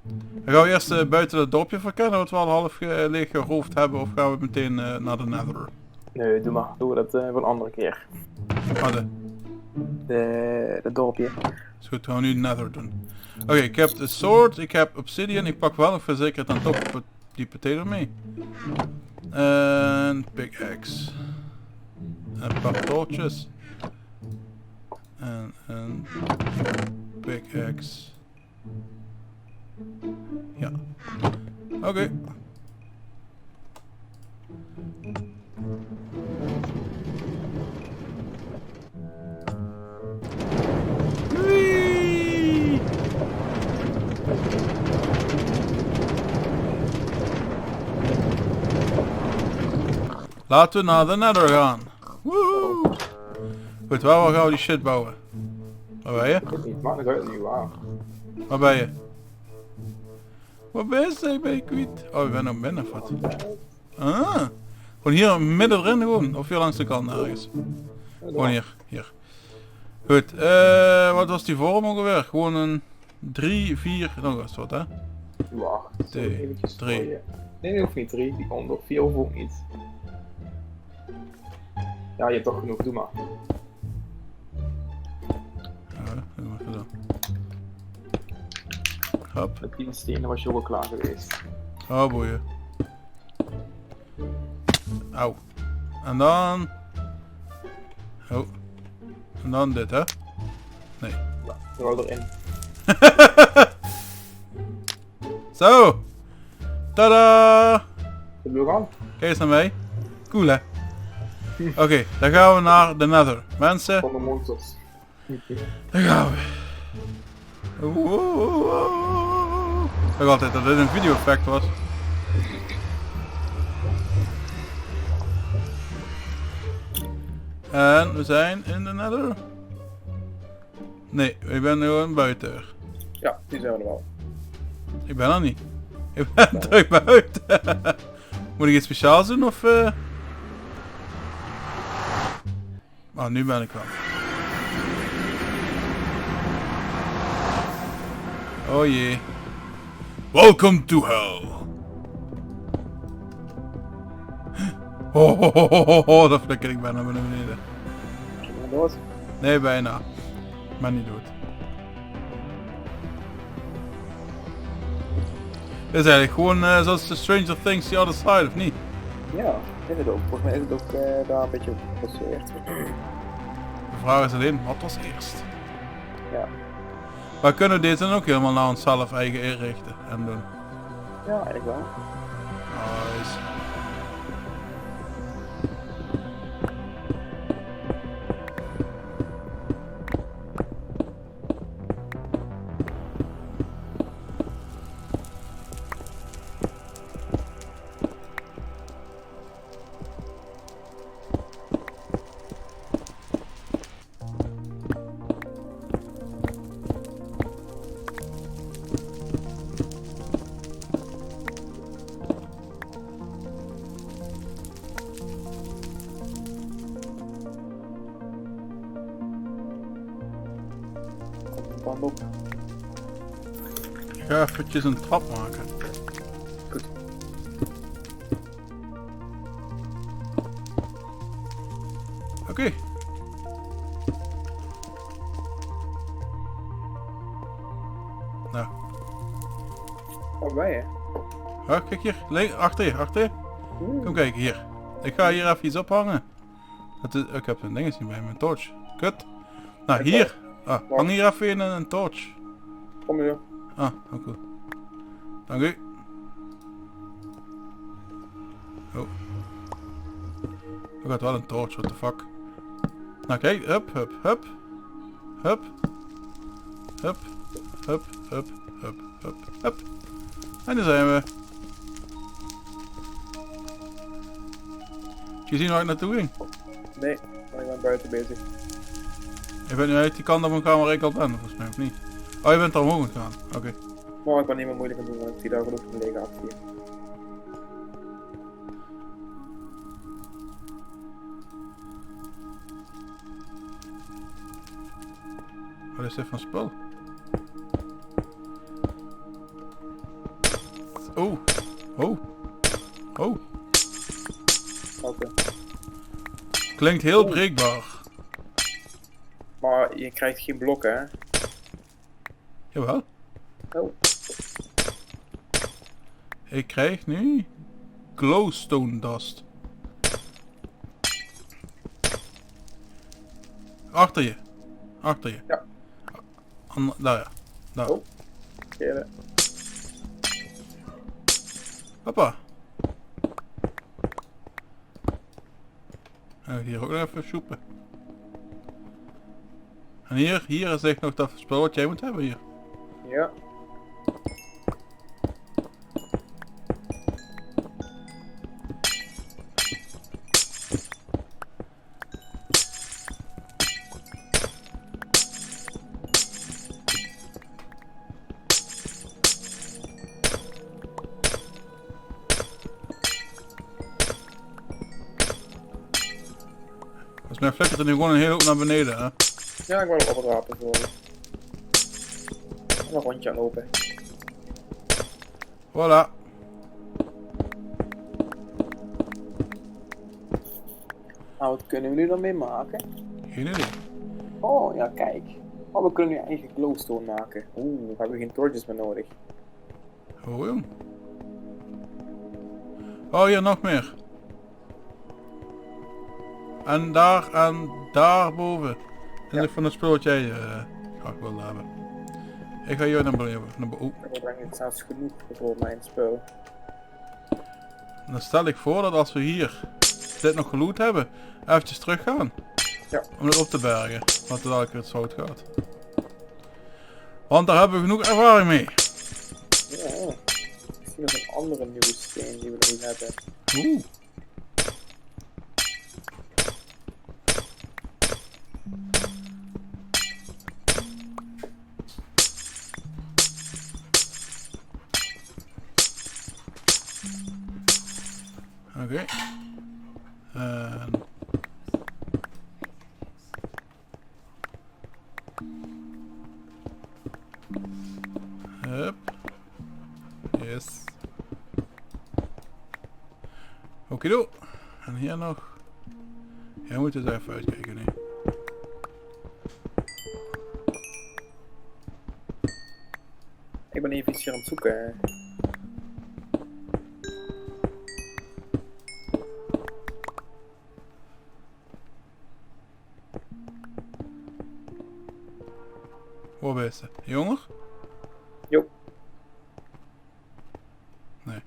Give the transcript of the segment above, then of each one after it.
Dan gaan we eerst buiten het dorpje verkennen wat we al half leeg geroofd hebben, of gaan we meteen naar de Nether? Nee, doe maar. Doen we dat voor een andere keer. Wat? Dat dorpje. Is goed, we gaan nu de Nether doen. Oké, ik heb de sword, ik heb obsidian, ik pak wel nog verzekerd dan toch die potato mee. En pickaxe. En een paar torches. En een pickaxe. Ja. Oké. Wee! Laten we naar de Nether gaan. Woehoe! Goed, waar gaan we die shit bouwen? Waar ben je? Ik weet niet, maakt het uit nu waar. Waar ben je? Waar ben je? Ben ik kwijt? Oh, je bent nog binnen of wat? Ah. Gewoon hier midden erin gewoon. Of hier langs de kant ergens. Gewoon hier. Hier. Goed. Wat was die vorm ongeveer? Gewoon een 3, 4, nog eens wat hè? Wacht. 2, 3. Nee, dat hoeft niet 3. Die onder 4 hoeft ook niet. Ja, je hebt toch genoeg. Doe maar. Ja, doe maar even zo. Hop. Met 10 stenen was je ook al klaar geweest. Oh boeien. Auw. En dan... Oh. En dan dit hè? Nee. Nou, dan gaan we erin. Zo! Tada! Zullen we gaan? Kijk eens naar mij. Cool hè? Oké, dan gaan we naar de Nether. Mensen, Van de monsters. daar gaan we. Ik dacht altijd dat dit een video effect was. En we zijn in de Nether. Nee, ik ben gewoon buiten. Ja, die zijn we er wel. Ik ben er niet. Ik ben terug buiten. Moet ik iets speciaals doen of... Oh, nu ben ik wel. Oh jee. Welcome to hell. Oh, dat flikker ik bijna naar beneden. Zijn we dood? Nee, bijna. Maar niet dood. Dit is eigenlijk gewoon zoals de Stranger Things The Other Side, of niet? Ja, is het ook. Volgens mij is het ook daar een beetje op gebaseerd. De vraag is alleen, wat was eerst? Ja. Maar kunnen we dit dan ook helemaal naar onszelf eigen inrichten en doen? Ja, eigenlijk wel. Nice. Band op. Ik ga eventjes een trap maken. Goed. Oké. Nou, Waar ben je? ja, kijk hier. Achter je, achter je. Kom kijken, hier. Ik ga hier even iets ophangen. Ik heb een dingetje bij mijn torch. Kut. Nou, hier. Ah, hang hier even een torch. Kom hier. Ah, oké. Dank u. Oh. Ik had wel een torch, what the fuck. Nou kijk, hup, hup, hup. Hup. Hup. Hup, hup, hup, hup, hup. En daar zijn we. Heb je gezien waar ik naartoe ging? Nee, maar ik ben buiten bezig. Je bent nu uit die kant op gaan waar ik al ben, volgens mij, of niet? Oh, je bent er omhoog gegaan. Oké. Maar ik ben niet meer moeilijk aan doen, want ik zie daar genoeg van liggen achter je. Wat is dit van spul? Oh. Oh. Oh. Oké. Klinkt heel breekbaar. Maar je krijgt geen blokken, hè? Jawel. Oh. Ik krijg nu glowstone dust. Achter je. Achter je. Ja. Daar ja. Daar. Oh. Keren. Hoppa. En hier ook nog even soepen. En hier is echt nog dat spul wat jij moet hebben hier. Ja. Volgens mij flikkert er nu gewoon een hele hoop naar beneden, hè? Ja, ik wil ook oprapen voor je. Een rondje aan lopen. Voilà. Nou, wat kunnen we nu dan mee maken? Geen idee. Oh, ja, kijk. Oh, we kunnen nu eigen glowstone maken. Oeh, we hebben geen torches meer nodig. Oh jong. Oh hier nog meer. En daar boven. En Ja. van het spul wat jij graag wilde hebben. Ik ga hier naar beneden. Ik heb eigenlijk zelfs genoeg voor mijn spul. Dan stel ik voor dat als we hier dit nog geloot hebben, eventjes terug gaan. Ja. Om het op te bergen, wat er dadelijk het zout gaat. Want daar hebben we genoeg ervaring mee. Ja, ik zie nog een andere nieuwe steen die we nog niet hebben. Oeh. Oké. En... Hup. Yes. Okido. En hier nog. Jij moet eens even uitkijken nu. Ik ben even iets hier aan het zoeken. Waar ben je? Jonger? Jo. Nee.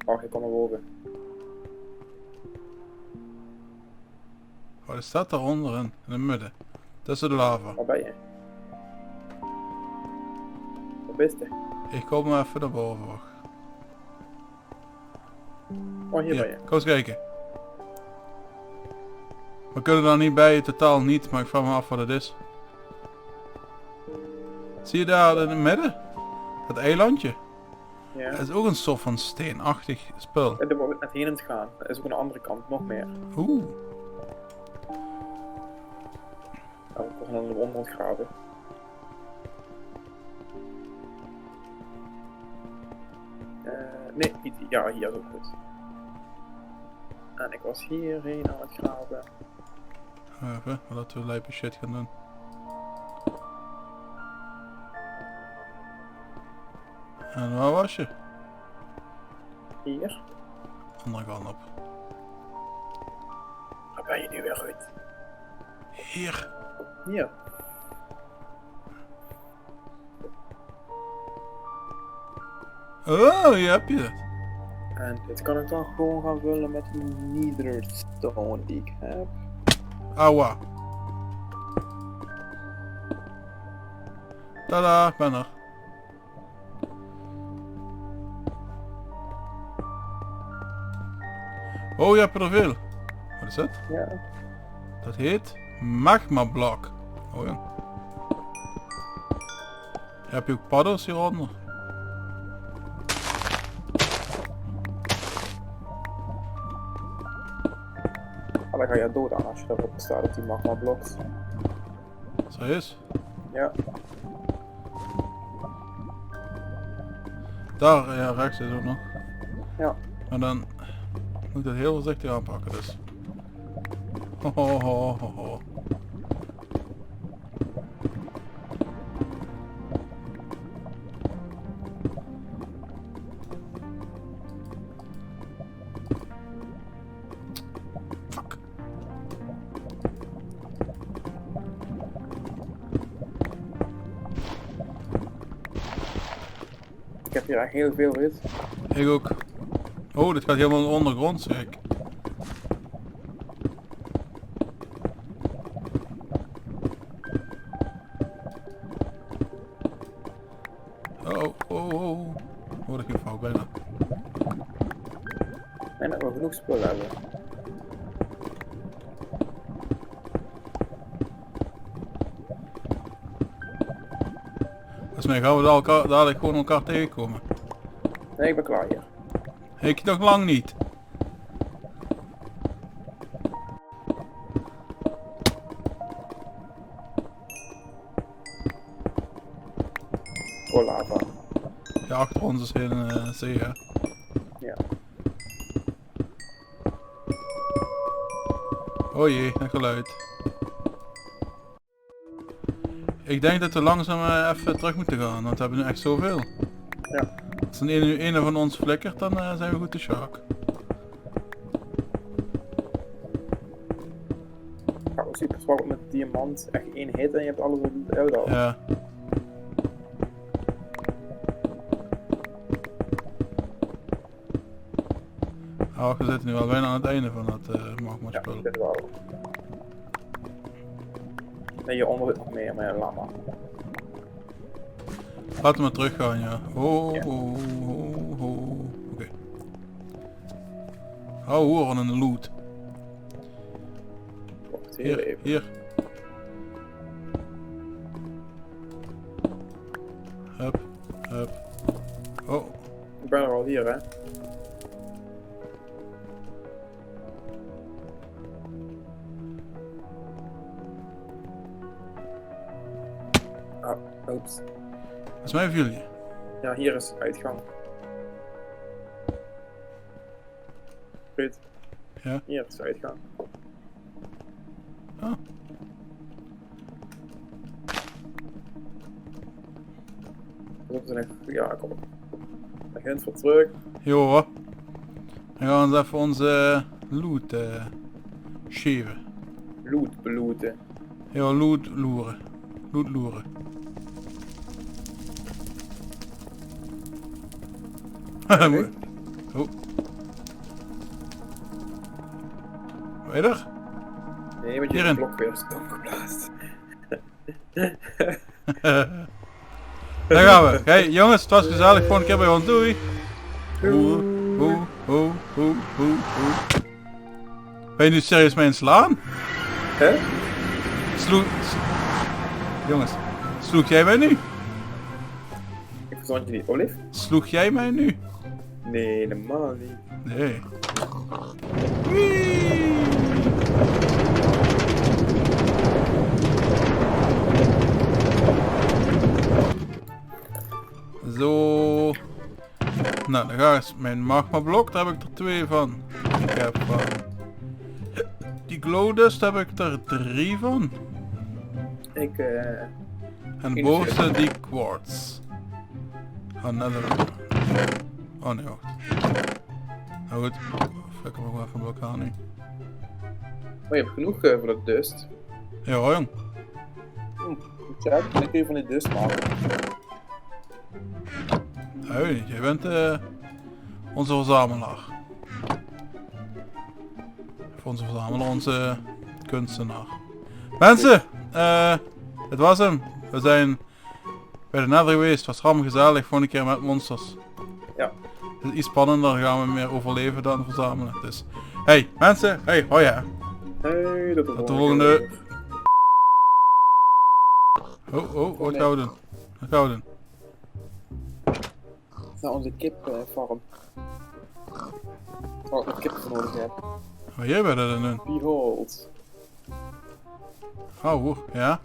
Wacht, ik kom naar boven. Oh, er staat daar onderin, in het midden. Tussen de lava. Waar ben je? Waar ben je? Ik kom maar even naar boven, wacht. Oh, hier ben je. Kom eens kijken. We kunnen daar niet bij, totaal niet, maar ik vraag me af wat het is. Zie je daar in het midden? Dat eilandje? Ja. Dat is ook een soort van steenachtig spul. En daar wordt net heen aan het gaan. Er is ook aan de andere kant nog meer. Oeh. Nou, we gaan onder het graven. Nee, niet. Ja, hier is ook goed. En ik was hierheen aan het graven. Even, voordat we lijpe shit gaan doen. En waar was je? Hier. Andere kant op. Waar ben je nu weer uit? Hier. Hier. Oh, hier heb je het. En dit kan ik dan gewoon gaan vullen met die netherstone die ik heb. Aua. Tada, ik ben er. Oh, je hebt er veel. Wat is dat? Ja. Dat heet magma block. Oh ja. Heb je ook paddels hieronder? Maar dan ga je dood aan als je daarop staat op die magma blocks. Serieus? Ja. Daar, ja, rechts is ook nog. Ja. Maar dan moet ik dat heel voorzichtig aanpakken dus. Ho ho ho ho ho. Fuck. Ik heb hier echt heel veel rit. Ik ook. Oh, dit gaat helemaal ondergrond, zeg ik. Oh, oh, oh. Hoor ik je fout bijna. En dat we genoeg spullen hebben. Volgens mij gaan we dadelijk gewoon elkaar tegenkomen. Nee, ik ben klaar hier. Ik nog lang niet. Voor lava. Ja, achter ons is een zee, hè. Ja. Oh jee, dat geluid. Ik denk dat we langzaam even terug moeten gaan, want we hebben nu echt zoveel. Ja. Als een van ons flikkert, dan zijn we goed te shark. Ja, super zwak met diamant. Echt één hit en je hebt alles uit al. Ja. Oh, we zitten nu al bijna aan het einde van dat magma Ja, spul. dit wel. Nee, hieronder zit nog meer, maar ja, laat maar. Laten we maar terug gaan, ja. Oh, Ja. oh, oh, oh. Oké. Oh, hoor, een loot. Wacht heel Hier, even. hier. Hup, hup. Oh, Ik ben er al hier, hè. Ah, oeps. dat is mij of jullie. Ja, hier is uitgang. Goed. Ja. Hier is uitgang. Ah. Dat is echt... Ja, kom op. Dan gaat voor terug. Jo hoor. Dan gaan we eens even onze loot geven. Loot belooten. Ja, loot loeren. Loot loeren. Oké. Oh. Weet je er? Nee, want je Hierin. blok weer stom geblaast. Daar gaan we. Hey jongens, het was gezellig. Volgende keer bij ons. Doei. Oeh, oeh, oeh, oeh, oeh, oeh. Ben je nu serieus mee aan het slaan? Hè? Jongens, sloeg jij mij nu? Ik verstond je niet. Olive? Sloeg jij mij nu? Nee, helemaal niet. Nee. Wee. Zo. Nou, dan ga ik mijn magma blok, daar heb ik er 2 van. Ik heb van die glow dust heb ik er 3 van. Ik, En de bovenste die quartz. Oh, nether. Oh nee, wacht. Nou goed. Ik heb ook wel even een blok aan nu. Oh, je hebt genoeg voor de dust. Ja hoor, jong. Goed zo, dan kun je van die dust maken. Nee, jij bent onze verzamelaar. Of onze verzamelaar, onze kunstenaar. Mensen, het was hem. We zijn bij de Nether geweest. Het was rammen gezellig, volgende keer met monsters. Ja. Het is iets spannender, dan gaan we meer overleven dan verzamelen. Dus, hey mensen, hey, hoi hè. Hey, tot Tot de volgende. Oh, wat gaan we doen? Wat gaan we doen? Naar onze kipfarm. Waar ik nog kippen voor nodig heb. Wat jij bij dat doen? Behold. Oh, hoor, ja.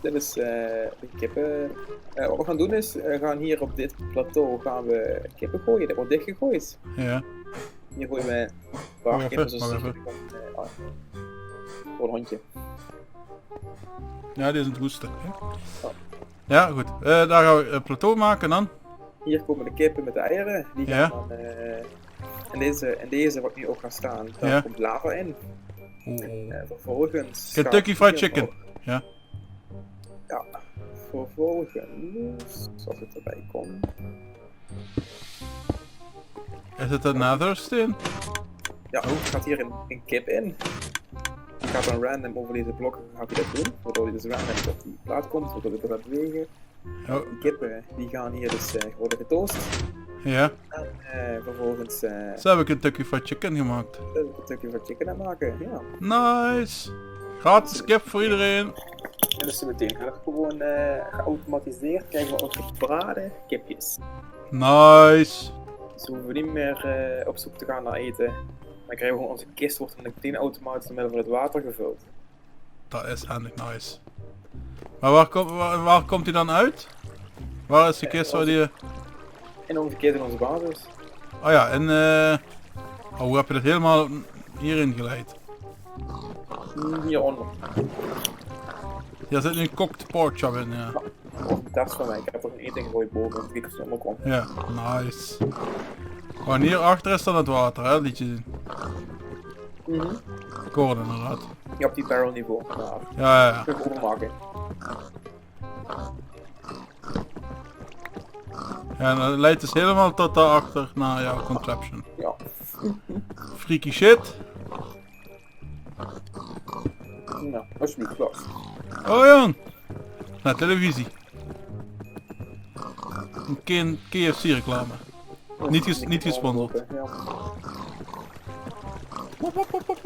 Dit is de kippen. Wat we gaan doen is, we gaan hier op dit plateau gaan we kippen gooien. Dat wordt dichtgegooid. Ja. Hier gooien we een paar Wacht kippen even, zoals wacht voor een hondje. Ja, die is aan het hoesten. Ja, goed. Daar gaan we een plateau maken dan. Hier komen de kippen met de eieren. Die gaan Ja. dan in deze wat nu ook gaan staan. Daar Ja. komt lava in. Vervolgens... Kentucky gaat Fried Chicken. hier Ja. Ja, vervolgens, als het erbij komt. Is het een nathersteen? Ja, er gaat hier een kip in. Die gaat dan random over deze blokken gaat hij dat doen, waardoor hij dus random op die plaat komt, waardoor hij gaat bewegen. Oh, Die kippen die gaan hier dus worden getoost. ja. En vervolgens Zo heb ik Kentucky Fried Chicken gemaakt. een stukje van chicken aan maken, ja. Nice. Gratis kip voor iedereen. En dus meteen gaat het gewoon geautomatiseerd krijgen we ook gebraden kipjes. Nice. Dus we hoeven niet meer op zoek te gaan naar eten. Dan krijgen we gewoon onze kist, wordt dan meteen automatisch door middel van het water gevuld. Dat is handig nice. Maar waar komt hij dan uit? Waar is de kist waar die... En onze kist in onze basis. Oh ja, en hoe heb je dat helemaal hierin geleid? Hieronder. Hier zit nu een cooked pork chop in, ja. Dat is een test van mij. Ik heb er een eten gegooid boven, toen ik er zonder kwam. Ja, nice. Gewoon hier achter is dan het water, hè, liet je zien. Koren inderdaad. Ja, op die barrel niveau. Maar Ja, ja, ja. kun je overmaken. Ja, en dat leidt dus helemaal tot daarachter naar jouw contraption. Ja. Freaky shit. Nou, alsjeblieft, klaar. Oh jong. Naar televisie. Een KFC reclame. Niet gesponsord. Ja.